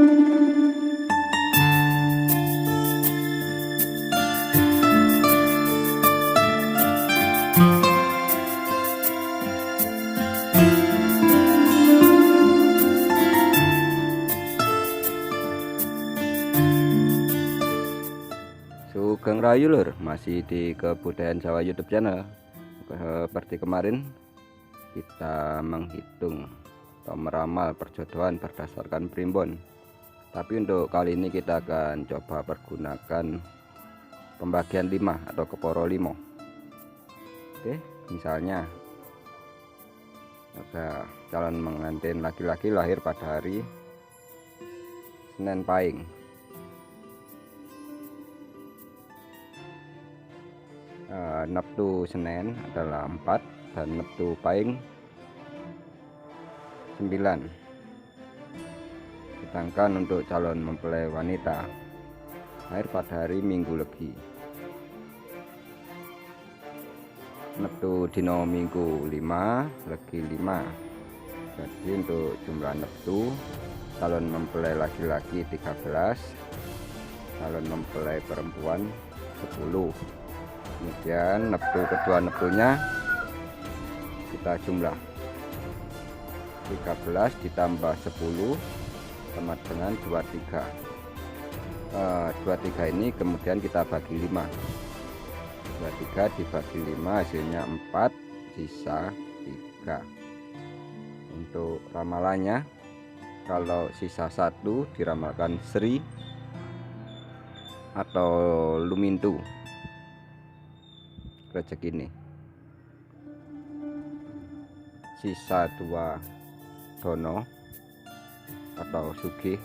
Sugeng Rayu lur, masih di Kebudayaan Jawa YouTube channel. Seperti kemarin kita menghitung atau meramal perjodohan berdasarkan primbon. Tapi untuk kali ini kita akan coba pergunakan pembagian 5 atau keporo 5. Oke, misalnya ada calon pengantin laki-laki lahir pada hari Senin Pahing. Neptu Senin adalah 4 dan neptu Pahing 9. Sedangkan untuk calon mempelai wanita lahir pada hari Minggu Legi, neptu dino Minggu 5, Legi 5. Jadi untuk jumlah neptu, calon mempelai laki-laki 13, calon mempelai perempuan 10. Kemudian neptu kedua neptunya kita jumlah 13 ditambah 10 sama dengan 23. 23 ini kemudian kita bagi 5. 23 dibagi 5 hasilnya 4, sisa 3. Untuk ramalannya, kalau sisa 1 diramalkan Sri atau Lumintu rezeki ini. Sisa 2 Dono atau Sugih.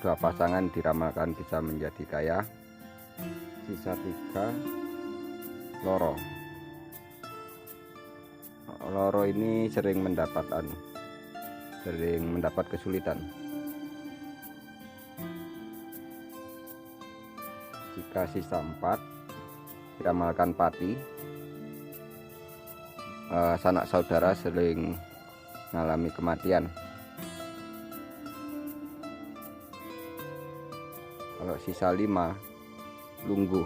Dua pasangan diramalkan bisa menjadi kaya. Sisa 3 Loro. Loro ini sering mendapat kesulitan. Jika sisa 4 diramalkan Pati, sanak saudara sering mengalami kematian. Kalau sisa 5 Lungguh,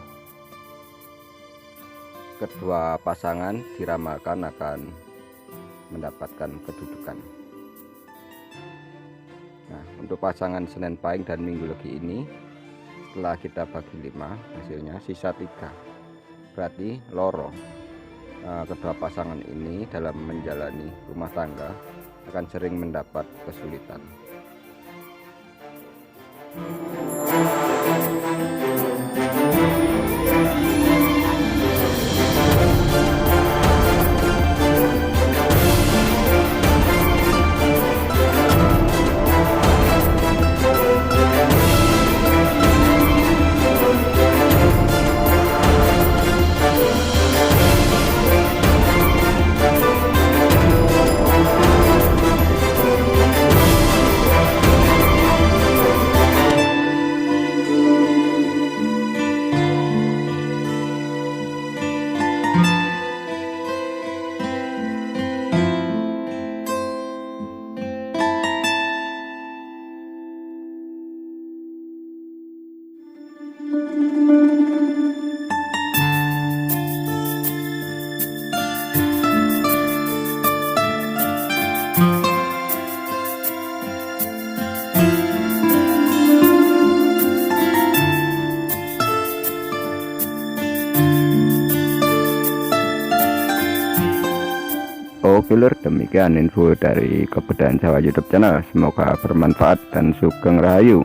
kedua pasangan diramalkan akan mendapatkan kedudukan. Nah, untuk pasangan Senin Pahing dan Minggu Legi ini, setelah kita bagi 5 hasilnya sisa 3, berarti Loro. Kedua pasangan ini dalam menjalani rumah tangga akan sering mendapat kesulitan. Oke lur, demikian info dari Kebudayaan Jawa YouTube channel. Semoga bermanfaat dan sugeng rahayu.